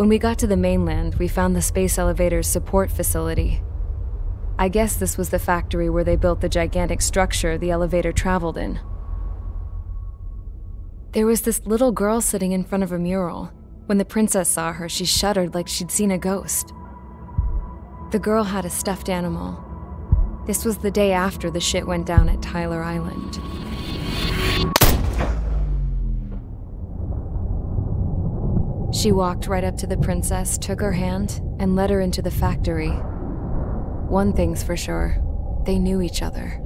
When we got to the mainland, we found the space elevator's support facility. I guess this was the factory where they built the gigantic structure the elevator traveled in. There was this little girl sitting in front of a mural. When the princess saw her, she shuddered like she'd seen a ghost. The girl had a stuffed animal. This was the day after the shit went down at Tyler Island. She walked right up to the princess, took her hand, and led her into the factory. One thing's for sure, they knew each other.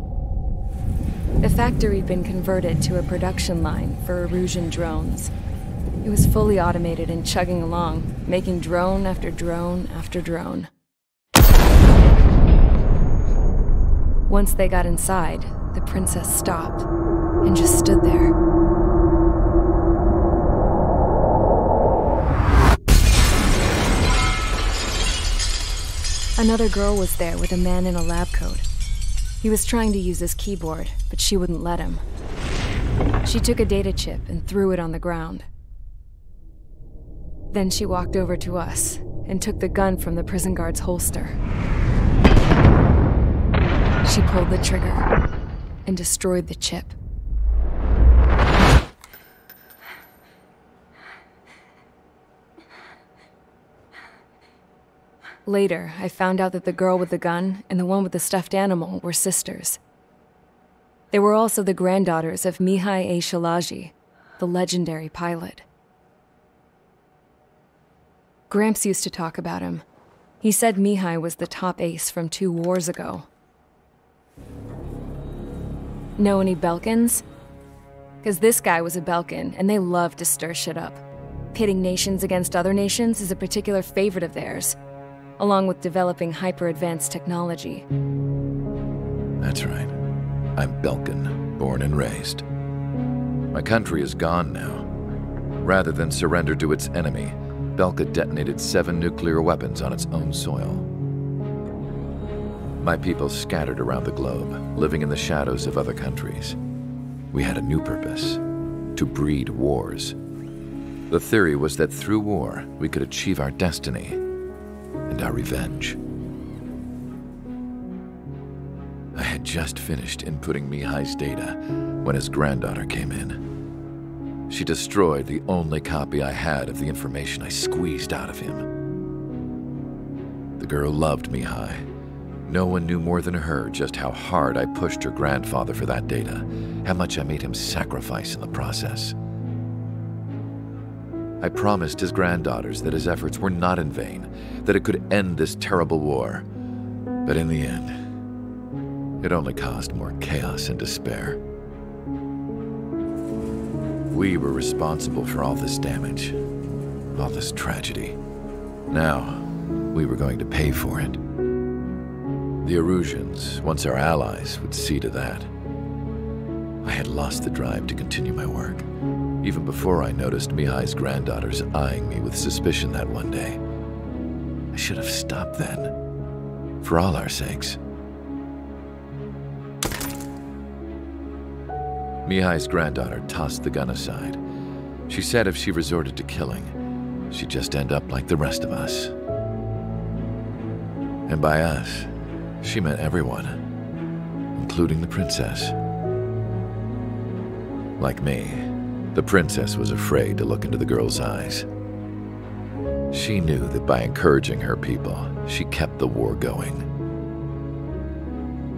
The factory'd been converted to a production line for Erusian drones. It was fully automated and chugging along, making drone after drone after drone. Once they got inside, the princess stopped and just stood there. Another girl was there with a man in a lab coat. He was trying to use his keyboard, but she wouldn't let him. She took a data chip and threw it on the ground. Then she walked over to us and took the gun from the prison guard's holster. She pulled the trigger and destroyed the chip. Later, I found out that the girl with the gun and the one with the stuffed animal were sisters. They were also the granddaughters of Mihai A. Shalaji, the legendary pilot. Gramps used to talk about him. He said Mihai was the top ace from 2 wars ago. Know any Belkans? Because this guy was a Belkan, and they love to stir shit up. Pitting nations against other nations is a particular favorite of theirs, along with developing hyper-advanced technology. That's right. I'm Belkan, born and raised. My country is gone now. Rather than surrender to its enemy, Belka detonated 7 nuclear weapons on its own soil. My people scattered around the globe, living in the shadows of other countries. We had a new purpose: to breed wars. The theory was that through war, we could achieve our destiny and our revenge. I had just finished inputting Mihai's data when his granddaughter came in. She destroyed the only copy I had of the information I squeezed out of him. The girl loved Mihai. No one knew more than her just how hard I pushed her grandfather for that data, how much I made him sacrifice in the process. I promised his granddaughters that his efforts were not in vain, that it could end this terrible war. But in the end, it only caused more chaos and despair. We were responsible for all this damage, all this tragedy. Now, we were going to pay for it. The Erusians, once our allies, would see to that. I had lost the drive to continue my work, even before I noticed Mihai's granddaughters eyeing me with suspicion that one day. I should have stopped then, for all our sakes. Mihai's granddaughter tossed the gun aside. She said if she resorted to killing, she'd just end up like the rest of us. And by us, she meant everyone, including the princess. Like me, the princess was afraid to look into the girl's eyes. She knew that by encouraging her people, she kept the war going.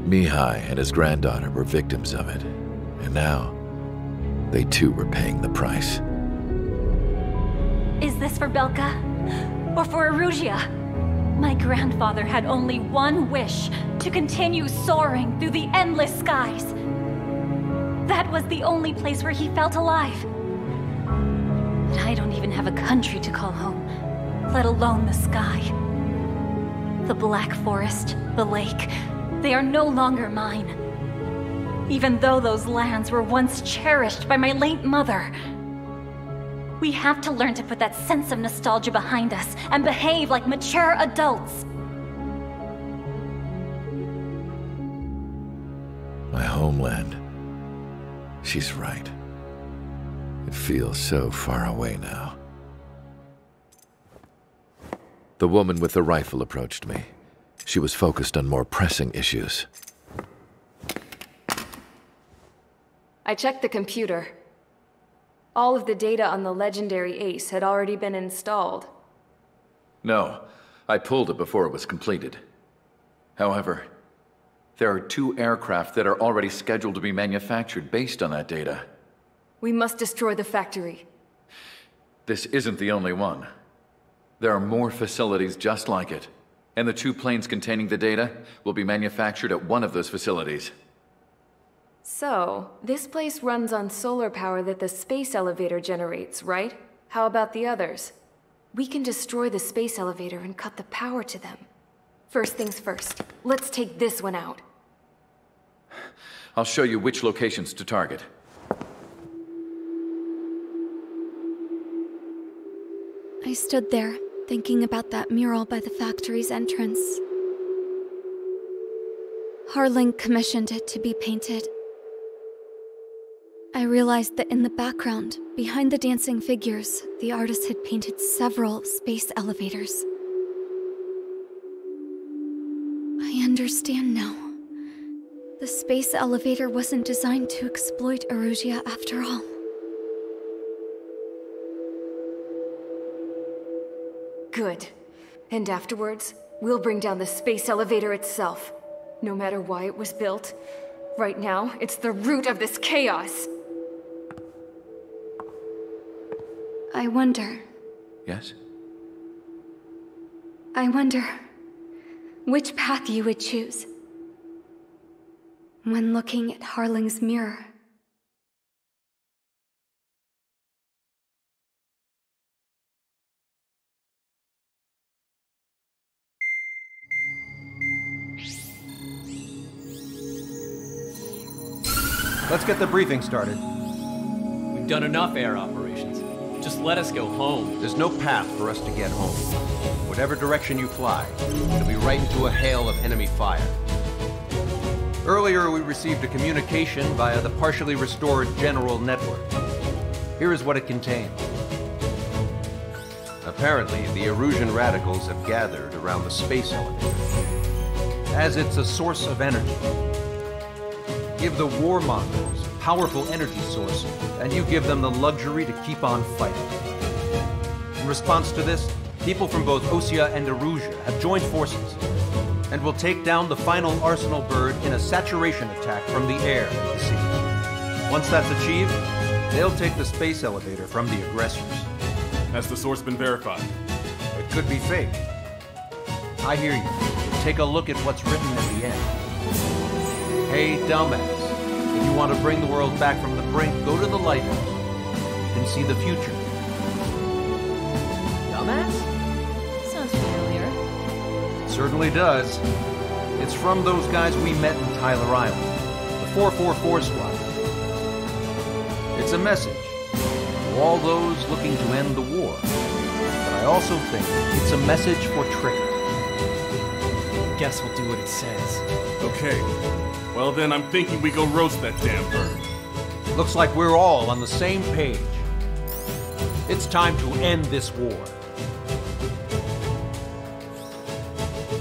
Mihai and his granddaughter were victims of it, and now they too were paying the price. Is this for Belka? Or for Erusia? My grandfather had only one wish: to continue soaring through the endless skies. That was the only place where he felt alive. But I don't even have a country to call home, let alone the sky. The Black Forest, the lake, they are no longer mine. Even though those lands were once cherished by my late mother. We have to learn to put that sense of nostalgia behind us and behave like mature adults. My homeland. She's right. It feels so far away now. The woman with the rifle approached me. She was focused on more pressing issues. I checked the computer. All of the data on the legendary ace had already been installed. No, I pulled it before it was completed. However, there are 2 aircraft that are already scheduled to be manufactured based on that data. We must destroy the factory. This isn't the only one. There are more facilities just like it, and the 2 planes containing the data will be manufactured at one of those facilities. So, this place runs on solar power that the space elevator generates, right? How about the others? We can destroy the space elevator and cut the power to them. First things first, let's take this one out. I'll show you which locations to target. I stood there, thinking about that mural by the factory's entrance. Harling commissioned it to be painted. I realized that in the background, behind the dancing figures, the artist had painted several space elevators. I understand now. The space elevator wasn't designed to exploit Erusia after all. Good. And afterwards, we'll bring down the space elevator itself. No matter why it was built, right now, it's the root of this chaos. I wonder Yes? which path you would choose when looking at Harling's mirror. Let's get the briefing started. We've done enough air operations. Just let us go home. There's no path for us to get home. Whatever direction you fly, it'll be right into a hail of enemy fire. Earlier, we received a communication via the partially restored general network. Here is what it contains. Apparently, the Erusian radicals have gathered around the space elevator, as it's a source of energy. Give the warmongers a powerful energy source, and you give them the luxury to keep on fighting. In response to this, people from both Osea and Erusia have joined forces, and will take down the final Arsenal bird in a saturation attack from the air and the sea. Once that's achieved, they'll take the space elevator from the aggressors. Has the source been verified? It could be fake. I hear you. Take a look at what's written at the end. Hey, dumbass. If you want to bring the world back from the brink, go to the lighthouse. You can see the future. Dumbass? Sounds familiar. It certainly does. It's from those guys we met in Tyler Island, the 444 squad. It's a message to all those looking to end the war. But I also think it's a message for Tricker. Guess we'll do what it says. Okay. Well then, I'm thinking we go roast that damn bird. Looks like we're all on the same page. It's time to end this war.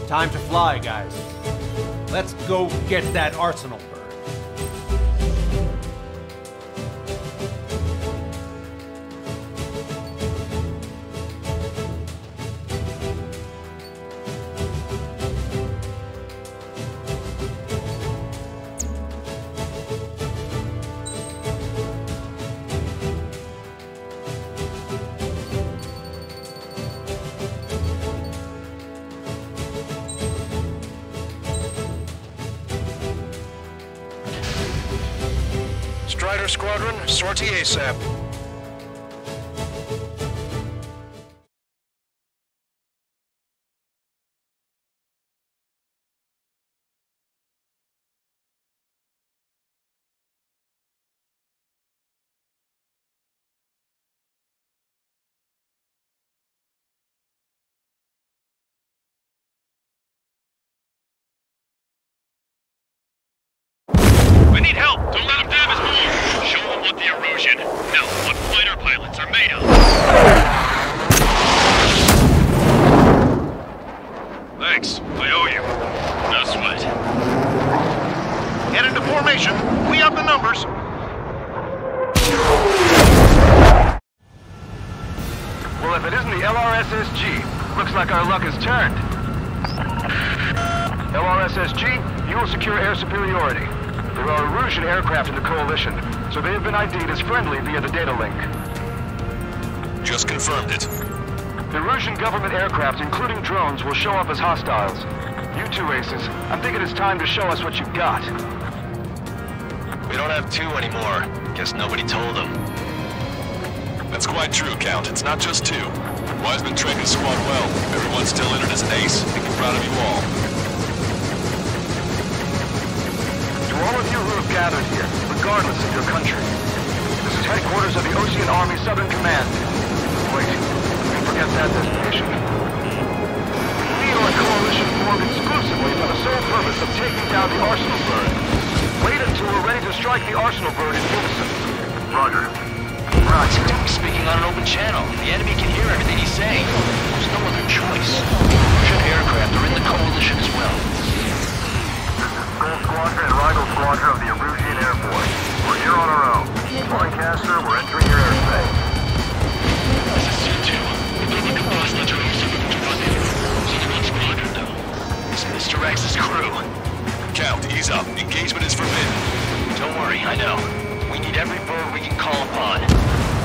Time to fly, guys. Let's go get that Arsenal bird. Strider Squadron, sortie ASAP. I need help! Don't let them damage more! Show them what the Erusian, no, what fighter pilots are made of! Get into formation. We have the numbers. Well, if it isn't the LRSSG, looks like our luck has turned. LRSSG, you will secure air superiority. There are Erusian aircraft in the Coalition, so they have been ID'd as friendly via the data link. Just confirmed it. The Erusian government aircraft, including drones, will show up as hostiles. You two aces, I'm thinking it's time to show us what you've got. We don't have 2 anymore. Guess nobody told them. That's quite true, Count. It's not just 2. Wiseman trained his squad well. Everyone's still in it as an ace. He'd be proud of you all. To all of you who have gathered here, regardless of your country, this is headquarters of the Ocean Army Southern Command. Wait, don't forget that destination. We are a coalition formed exclusively for the sole purpose of taking down the Arsenal Bird. Wait until we're ready to strike the Arsenal Bird in unison. Roger. Right, speaking on an open channel. The enemy can hear everything he's saying. There's no other choice. Russian aircraft are in the Coalition as well. Gold Squadron and Rival Squadron of the Erusian Air Force. We're here on our own. Lancaster, we're entering your airspace. This is Su-2. This is Mr. X's crew. Count, ease up. Engagement is forbidden. Don't worry, I know. We need every bird we can call upon.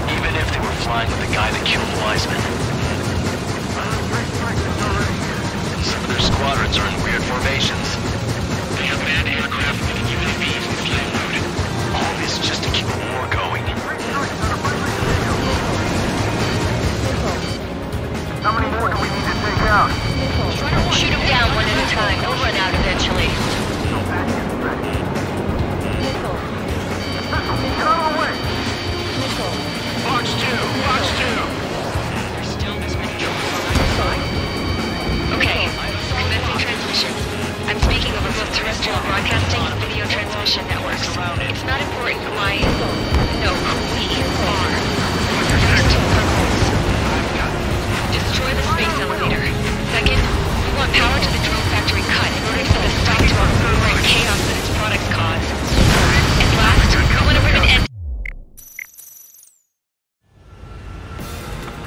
Even if they were flying with the guy that killed Wiseman. Some of their squadrons are in weird formations. They have manned aircraft with UAVs in flight mode. All this just to keep a war going. How many more do we need to take out? Shoot them down one at a time. They'll run out eventually. Get out of the way! Box 2! Box 2! There's still this many drones on either side. Okay, commencing transmission. I'm speaking over both terrestrial broadcasting and video transmission networks. It's not important who I am. No, who we are. First, our goals. Destroy the space elevator. Second, we want power to the drone factory cut in order to put a stop to our current chaos that its products cause. And last, we want to bring an end.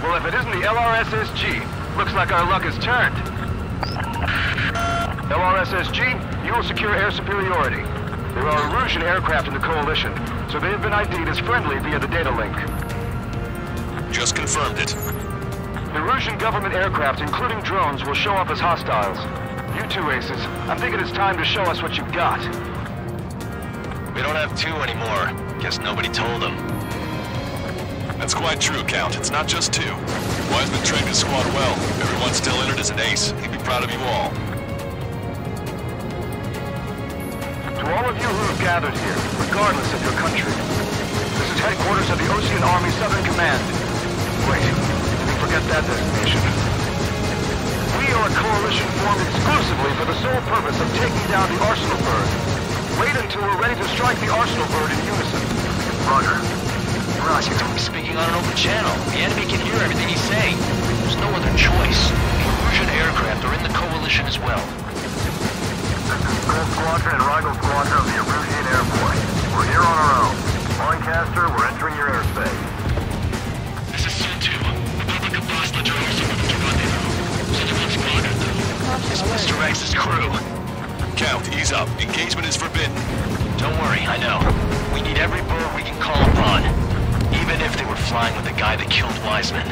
Well, if it isn't the LRSSG, looks like our luck has turned. LRSSG, you will secure air superiority. There are Erusian aircraft in the Coalition, so they have been ID'd as friendly via the data link. Just confirmed it. The Erusian government aircraft, including drones, will show up as hostiles. You two aces, I'm thinking it's time to show us what you've got. We don't have 2 anymore. Guess nobody told them. That's quite true, Count. It's not just 2. Wiseman trained his squad well. Everyone's still in it as an ace. He'd be proud of you all. To all of you who have gathered here, regardless of your country, this is headquarters of the Ocean Army Southern Command. Wait, don't forget that destination. We are a coalition formed exclusively for the sole purpose of taking down the Arsenal Bird. Wait until we're ready to strike the Arsenal Bird in unison. Roger. Roger, speaking on an open channel. The enemy can hear everything he's saying. There's no other choice. The Erusian aircraft are in the Coalition as well. This is Gold Squadron and Rival Squadron of the Erusian Air Force. We're here on our own. Lancaster, we're entering your airspace. This is Su-2. This is Mr. X's crew. Count, ease up. Engagement is forbidden. Don't worry, I know. We need every bird we can call upon. Even if they were flying with the guy that killed Wiseman.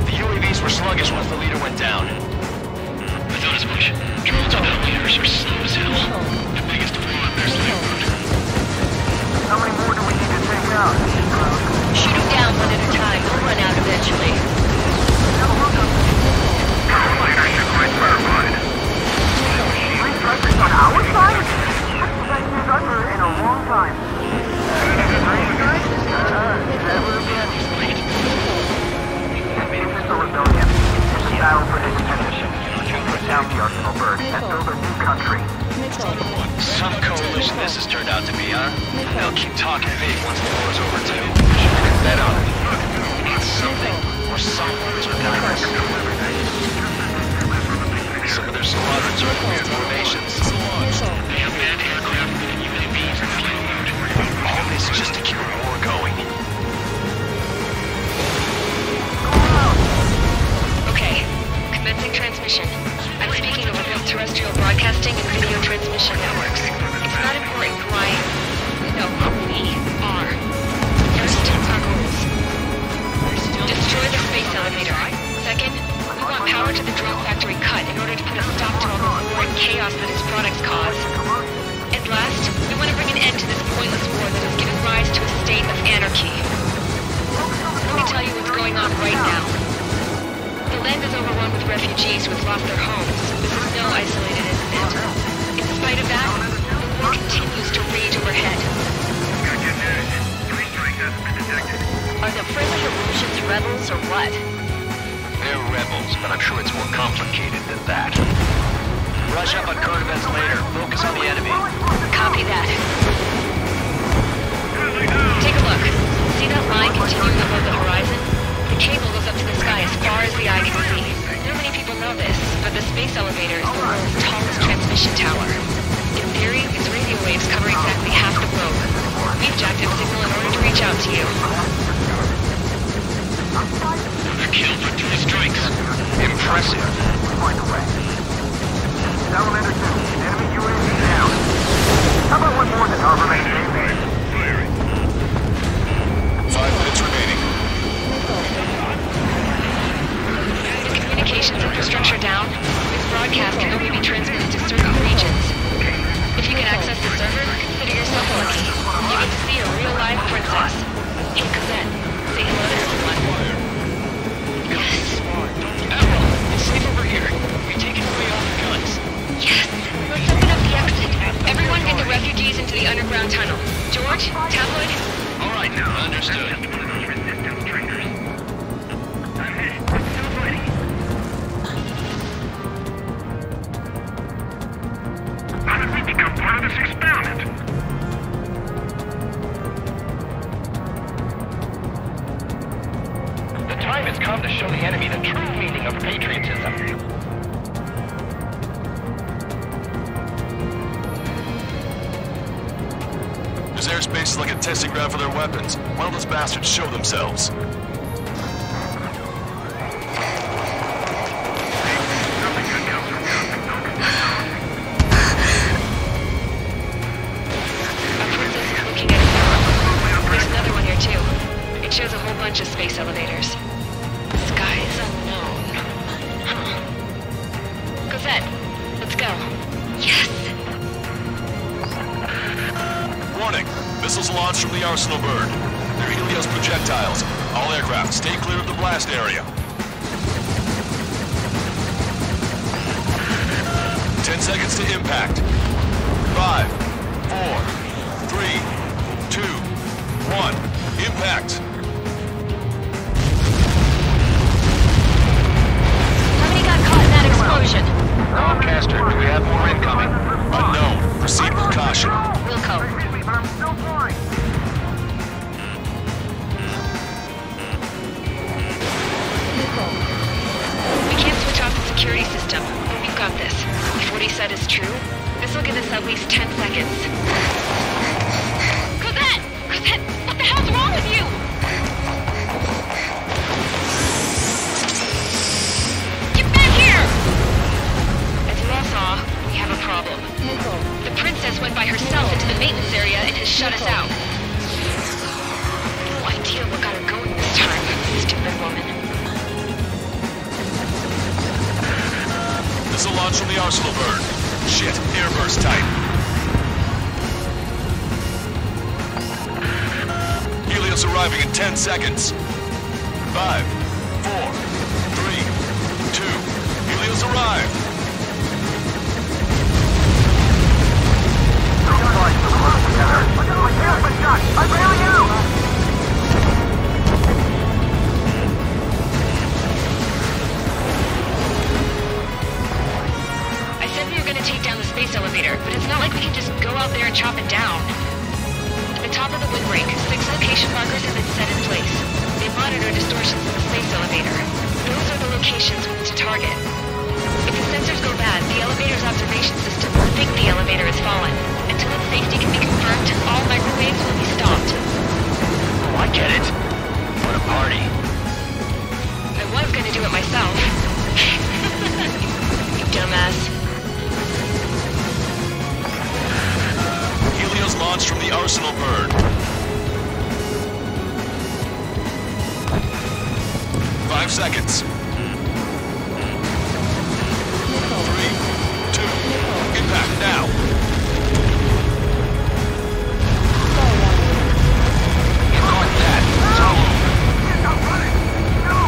The UAVs were sluggish once the leader went down. I thought as much. Drones without leaders are slow as hell. The biggest flaw in their slave mode. How many more do we need to take out? Shoot them down one at a time. They'll run out eventually. Leadership quite verified. Three strikers on our side? That's the best striker in a long time. Never again. Missile rebellion. It's a battle for independence. Put down the Arsenal Bird and build a new country. Some coalition this has turned out to be, huh? They'll keep talking big once the war's over, too. Bet on it. We need something, or someone to guide us. Some of their other squadrons are in weird formations. They have manned aircraft with UAVs and payload. All this just to keep the war going. Okay, commencing transmission. I'm speaking over both terrestrial broadcasting and video transmission networks. It's not important who I... No, who we are. First, our goals. Destroy the space elevator. Second, we want power to the drone factory cut in order to put a stop to all the war and chaos that its products cause. And last, we want to bring an end to this pointless war that has given rise to a state of anarchy. Let me tell you what's going on right now. The land is overrun with refugees who have lost their homes. This is no isolated incident. In spite of that, the war continues to rage overhead. Are the friendly illusions rebels or what? They're rebels, but I'm sure it's more complicated than that. Brush up on current events later. Focus on the enemy. Copy that. Take a look. See that line continuing above the horizon? The cable goes up to the sky as far as the eye can see. Not many people know this, but the space elevator is the world's tallest transmission tower. In theory, its radio waves cover exactly half the globe. We've jacked up a signal in order to reach out to you. Killed for 3 strikes. Impressive. Salamander 2, enemy UAV down. How about one more than harbor main? 5 minutes remaining. The communications infrastructure down. This broadcast can only be transmitted to certain regions. If you can access the server, consider yourself lucky. You get to see a real live princess. Hey, Cosette, say hello to everyone. Yes. Admiral, it's safe over here. We've taken away all the guns. Yes. Let's open up the exit. Everyone get the refugees into the underground tunnel. George, Tabloid? All right, understood. How did we become part of this experiment? The time has come to show the enemy the true meaning of patriotism. This airspace is like a testing ground for their weapons. Why don't those bastards show themselves? Shows a whole bunch of space elevators. Skies unknown. Huh. Cosette, let's go. Yes! Warning! Missiles launched from the Arsenal bird. They're Helios projectiles. All aircraft, stay clear of the blast area. 10 seconds to impact. 5, 4, 3, 2, 1. Impact! Explosion. Broadcaster, do we have more incoming? Unknown. Proceed with caution. Wilco. I'm still flying. We can't switch off the security system, but we've got this. If what he said is true, this will give us at least 10 seconds. Cosette! Cosette, what the hell's wrong with you? We have a problem. The princess went by herself into the maintenance area and has shut us out. No idea what got her going this time. Stupid woman. Missile launch from the Arsenal bird. Shit, airburst type. Helios arriving in 10 seconds. 5, 4, 3, 2. Helios arrived. I really am! I said we were going to take down the space elevator, but it's not like we can just go out there and chop it down. At the top of the windbreak, 6 location markers have been set in place. They monitor distortions in the space elevator. Those are the locations we need to target. If the sensors go bad, the elevator's observation system will think the elevator has fallen. Until its safety can be confirmed, all microwaves will be stopped. Oh, I get it. What a party. I was gonna do it myself. You dumbass. Helios launched from the Arsenal bird. 5 seconds. 3, 2, impact now. You're going dead. Stop running. No.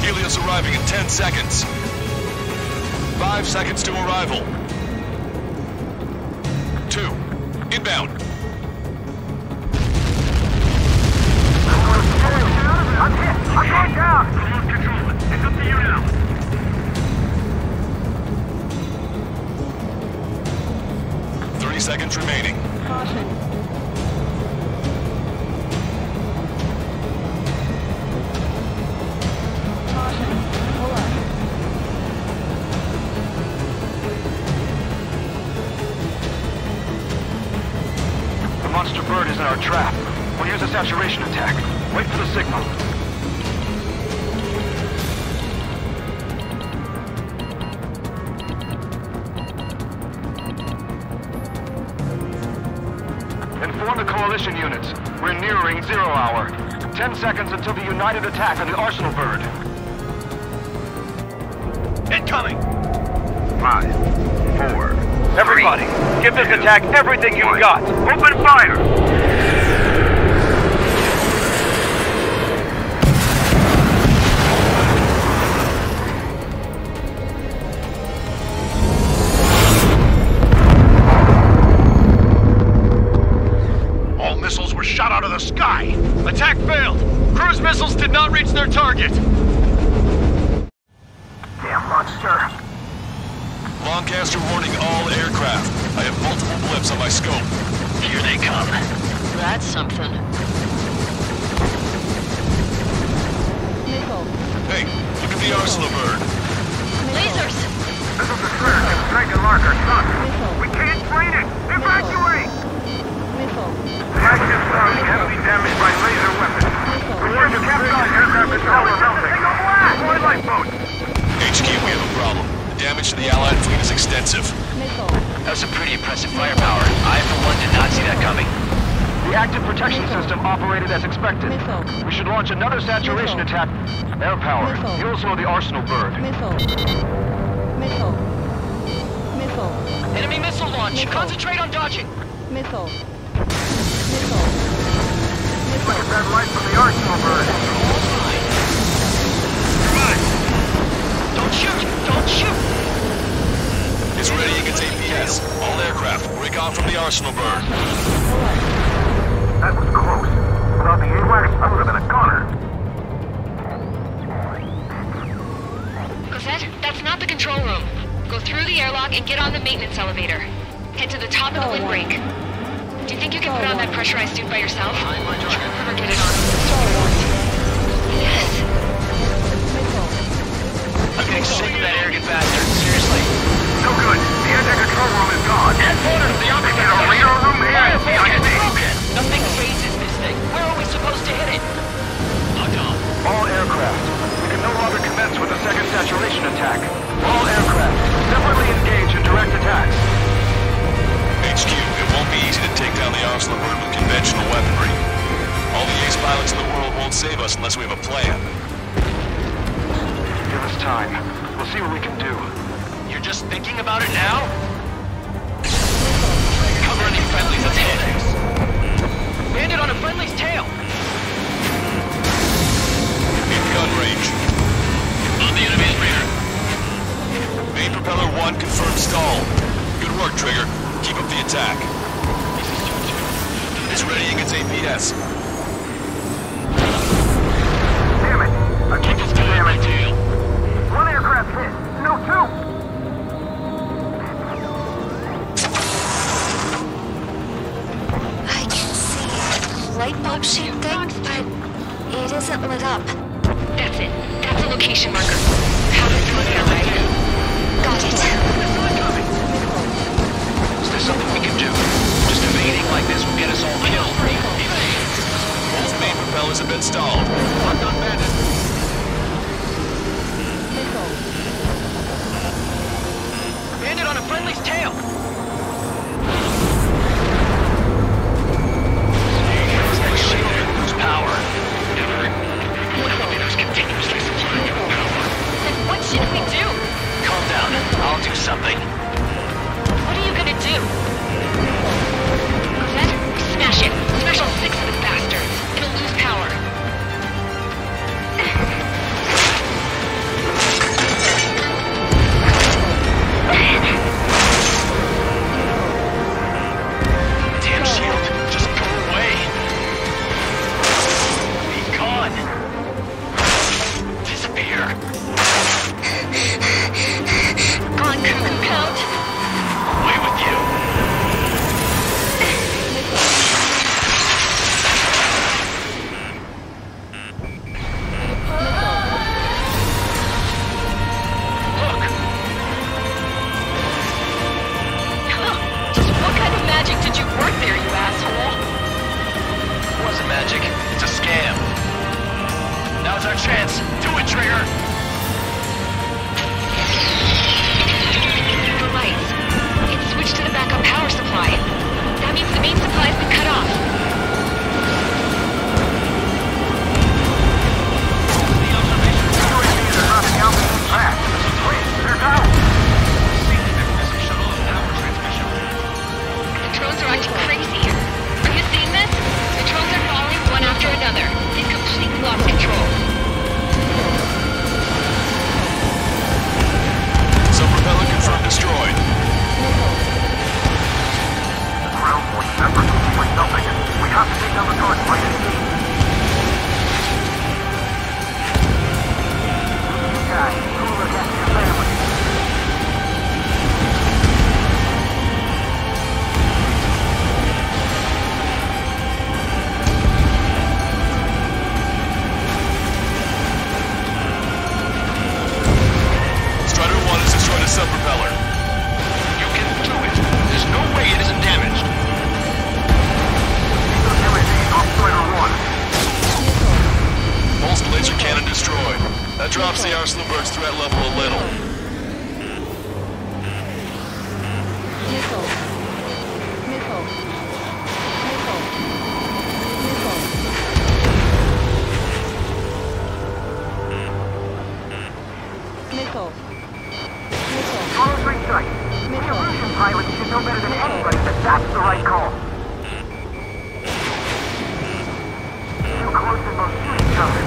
Helios arriving in 10 seconds. 5 seconds to arrival. 2, inbound. I'm hit! I'm going down! Remote control. It's up to you now. Seconds remaining. Caution. Caution. Pull up. The monster bird is in our trap. We'll use a saturation attack. Wait for the signal. Inform the coalition units. We're nearing 0 hour. 10 seconds until the united attack on the Arsenal bird. Incoming! 5, 4. Everybody, give this attack everything you've got. Open fire! Shot out of the sky! Attack failed! Cruise missiles did not reach their target! Damn monster! Lancaster warning all aircraft. I have multiple blips on my scope. Here they come. That's something. Missile. Hey, look at the Arsenal bird. Lasers! Missiles are triggered and strike and mark our truck. We can't train it! Evacuate! Missile. Flagship Starling heavily damaged by laser weapons. Return to captain aircraft control is melting. Deploy lifeboats. HQ, we have a problem. The damage to the Allied fleet is extensive. Missile. That's some pretty impressive firepower. I, for one, did not see that coming. The active protection system operated as expected. Missile. We should launch another saturation attack. Air power. Missile. You'll slow the Arsenal bird. Missile. Missile. Missile. Enemy missile launch. Missile. Concentrate on dodging. Missile. Missile. Look at that light from the Arsenal bird. Don't shoot! Don't shoot! It's ready against APS. All aircraft, break off from the Arsenal bird. That was close. Without the AWACS, I would have been a goner. Cosette, that's not the control room. Go through the airlock and get on the maintenance elevator. Head to the top of the windbreak. Do you think you can put on that pressurized suit by yourself? Never get it on. Yes. I'm getting sick of that arrogant bastard. Seriously. No good. The engine control room is gone. Headquarters, the opposite. Get a radar room here. Nothing phases this thing. Where are we supposed to hit it? All aircraft. We can no longer commence with a second saturation attack. All aircraft, separately engage in direct attacks. HQ, it won't be easy to take down the Arsenal bird with conventional weaponry. All the ace pilots in the world won't save us unless we have a plan. Give us time. We'll see what we can do. You're just thinking about it now? Cover any friendlies that's hit. Landed on a friendly's tail. In gun range. On the enemy's rear. Main propeller 1 confirmed stall. Good work, Trigger. Keep up the attack. It's ready against APS. Damn it! I think it's damage. One aircraft hit. No, 2! I can see light bulb shaped things, but it isn't lit up. That's it. That's a location marker. How does it sound right? Got it. Is there something we can do? Just evading like this will get us all killed. Both main propellers have been stalled. Locked on bandit. Bandit on a friendly's tail. That shield could lose power. Elevators continuously supplying you with power. Then what should we do? Calm down. I'll do something. What are you gonna do? Then smash it. Smash all 6 of the bastards. It'll lose power. Damn shield. Just go away. Be gone. Disappear. Gone cuckoo count. Away with you. Look. Just what kind of magic did you work there, you asshole? It wasn't magic. It's a scam. Now's our chance. Do it, Trigger. The lights. It's switched to the backup power supply. That means the main supply has been cut off. The drones are acting crazy. Are you seeing this? The drones are falling one after another. They've completely lost control. Sub-propeller confirmed destroyed. Ground force members will keep us something. We have to take down the guard fight. Guys, cool against your family. Strider 1 has destroyed a sub-propeller. You can do it. There's no way it isn't damaged. Everything off Strider 1. Pulse laser cannon destroyed. That drops the Arslowberg's threat level a little. Missile. Missile. Missile. Missile. Missile. Missile. All three strikes. The illusion pilots should know better than anybody that that's the right call. Too close and they'll shoot each other.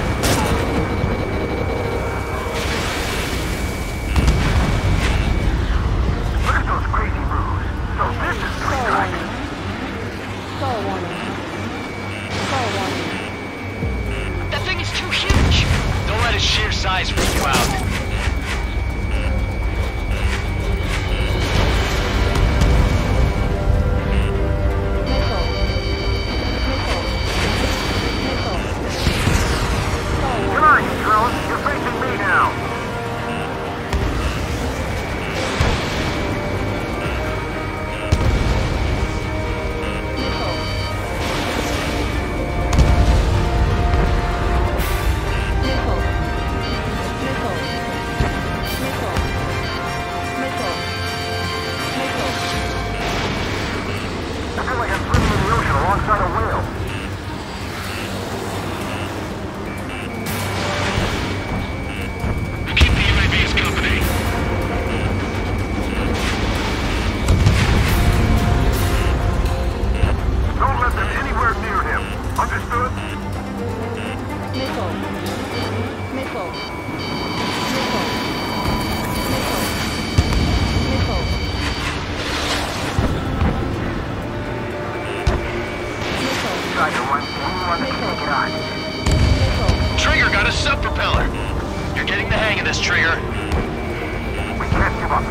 Look at those crazy moves. So this is three strikes. Stall warning. Stall warning. That thing is too huge. Don't let its sheer size freak you out. Missile. Missile. Missile. Stall Come warning. on, you drones. You're facing me now. Missile. Missile. Missile. Missile. Missile. Missile. I feel like I'm swimming in the ocean alongside a whale. We'll keep the UAVs company. Don't let them anywhere near him. Understood? Missile. Missile. Missile. Missile. Missile. Missile. Strider 1, anyone that can take it on. Missile. Trigger got a sub-propeller. You're getting the hang of this, Trigger. We can't give up.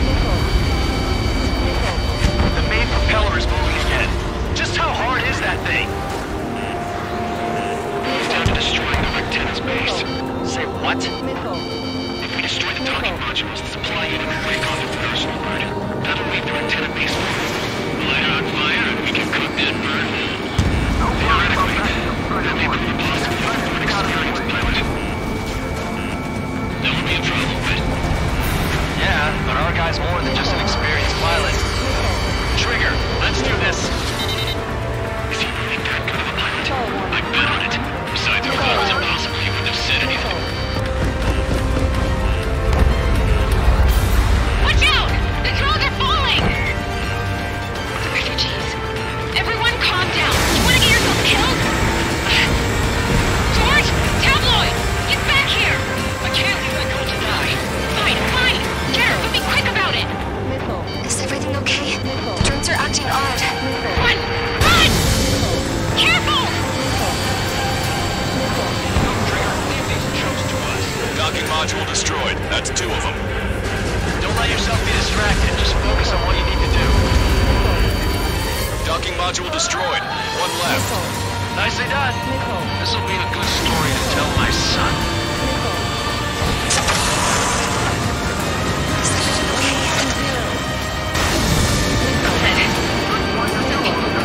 Missile. Missile. The main propeller is moving again. Just how hard is that thing? If we destroy the docking modules, the supply unit will break off its personal bird. That'll leave the antenna base. Light her on fire and we can cook that bird. Theoretically, that may prove possible for an experienced pilot. That would be a problem, right? Yeah, but our guy's more than just an experienced pilot. Trigger, let's do this. Is he really that good of a pilot? I'd bet on it. Besides, if it was impossible, he wouldn't have said anything. Watch out! The drones are falling! The refugees. Everyone calm down. You want to get yourself killed? George! Tabloid! Get back here! I can't leave that girl to die. Fine, fine! Garrett, but be quick about it! Is everything okay? The drones are acting odd. Run! Run! Careful! Docking module destroyed. That's 2 of them. Don't let yourself be distracted. Just focus on what you need to do. Docking module destroyed. 1 left. Nicely done. This'll be a good story to tell my son.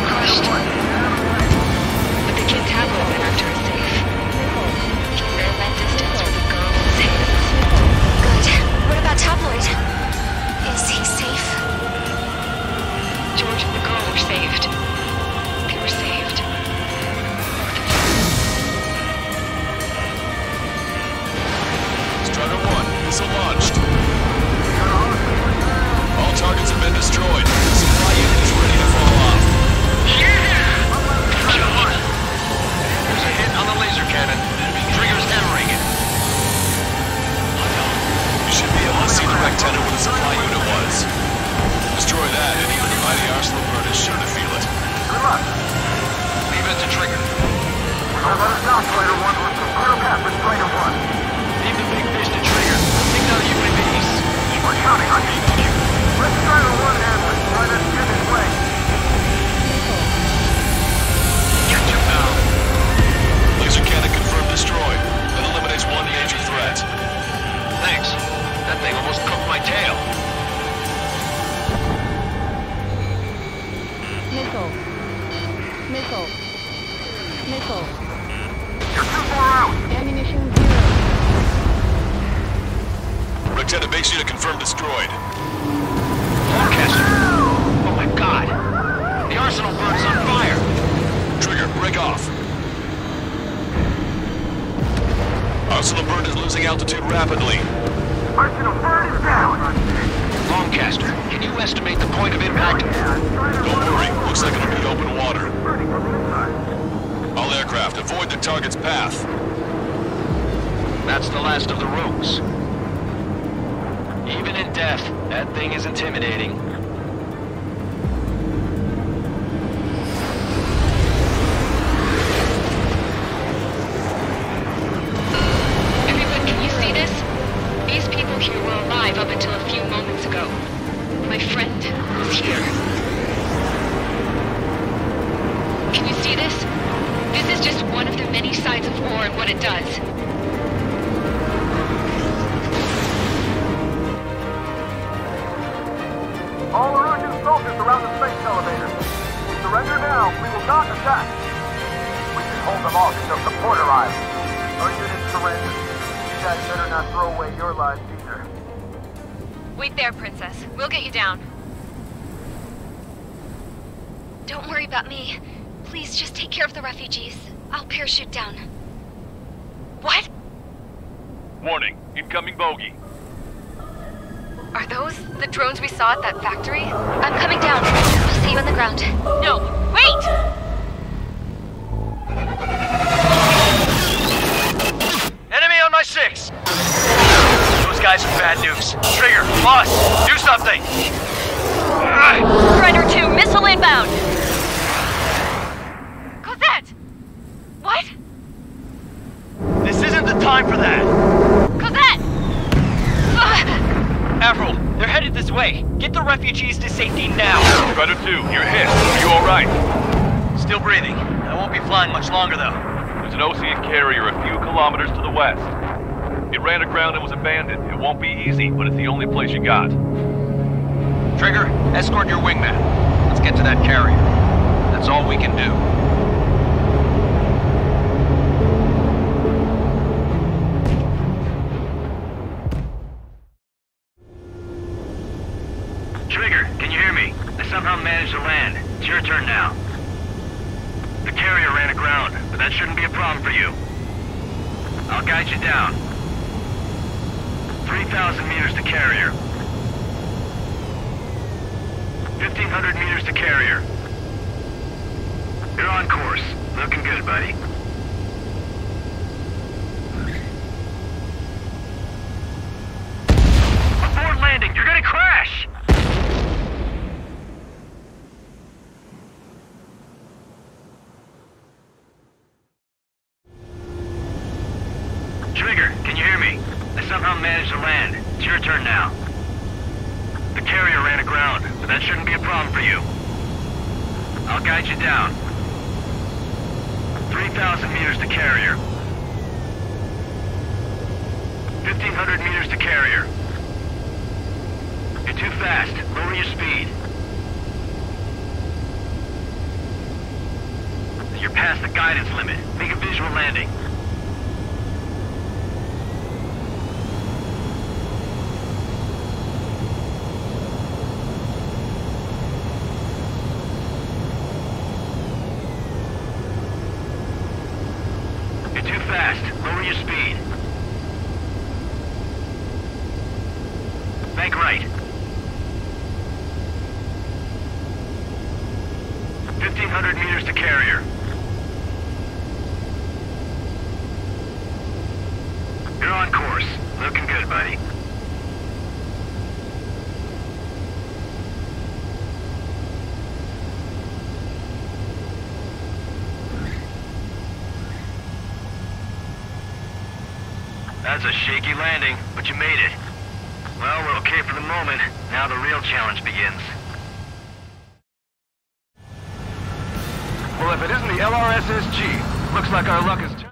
Crushed. But the kid Tabloid went after us safe. He ran that distance with a girl in his hands. Good. What about Tabloid? Is he safe? George and the girl were saved. They were saved. Strider 1, missile launched. All targets have been destroyed. The supply unit is ready to fall off. There's a hit on the laser cannon. Trigger's hammering it. You should be able to see the rectangle where the supply unit was. Destroy that, and even the mighty arsenal bird is sure to feel it. Good luck. Leave it to Trigger. How about a stop, Strider 1? Zero captain, Strider 1. Leave the big fish to Trigger. Take down the UAVs. We're counting on you. Let Strider 1 handle it. Try to get his way. Get you now. Laser cannon confirmed destroyed. That eliminates 1 major threat. Thanks. That thing almost cooked my tail. Missile. Missile. Missile. You're too far out. Ammunition 0. Rectangle base unit confirmed destroyed. Lancaster. Oh my god. The arsenal bird is on fire. Trigger, break off. Arsenal bird is losing altitude rapidly. Arsenal bird is down. Lancaster, can you estimate the point of impact? Don't worry, looks like it'll be open water. Burning from the inside. All aircraft, avoid the target's path. That's the last of the rogues. Even in death, that thing is intimidating. Everyone, can you see this? These people here were alive up until a few moments ago. My friend was here. Can you see this? This is just one of the many sides of war and what it does. All Erusian soldiers around the space elevator. Surrender now. We will not attack. We can hold them off until support arrives. Our units surrender. You guys better not throw away your lives either. Wait there, Princess. We'll get you down. Don't worry about me. Please just take care of the refugees. I'll parachute down. What? Warning, incoming bogey. Are those the drones we saw at that factory? I'm coming down. I'll see you on the ground. No, wait! Enemy on my 6! Those guys are bad news. Trigger, boss, do something! Strider 2, missile inbound! Cosette! What? This isn't the time for that! Cosette! Avril, they're headed this way. Get the refugees to safety now. Strider 2, you're hit. Are you alright? Still breathing. I won't be flying much longer, though. There's an Ocean carrier a few kilometers to the west. It ran aground and was abandoned. It won't be easy, but it's the only place you got. Trigger, escort your wingman. Let's get to that carrier. That's all we can do. Trigger, can you hear me? I somehow managed to land. It's your turn now. The carrier ran aground, but that shouldn't be a problem for you. I'll guide you down. 3,000 meters to carrier. 1,500 meters to carrier. You're on course. Looking good, buddy. Abort landing! You're gonna crash! Trigger, can you hear me? I somehow managed to land. It's your turn now. The carrier ran aground, but that shouldn't be a problem for you. I'll guide you down. 3,000 meters to carrier. 1,500 meters to carrier. You're too fast. Lower your speed. You're past the guidance limit. Make a visual landing. Fast. Lower your speed. Bank right. 1,500 meters to carrier. You're on course. Looking good, buddy. That's a shaky landing, but you made it. Well, we're okay for the moment. Now the real challenge begins. Well, if it isn't the LRSSG, looks like our luck is...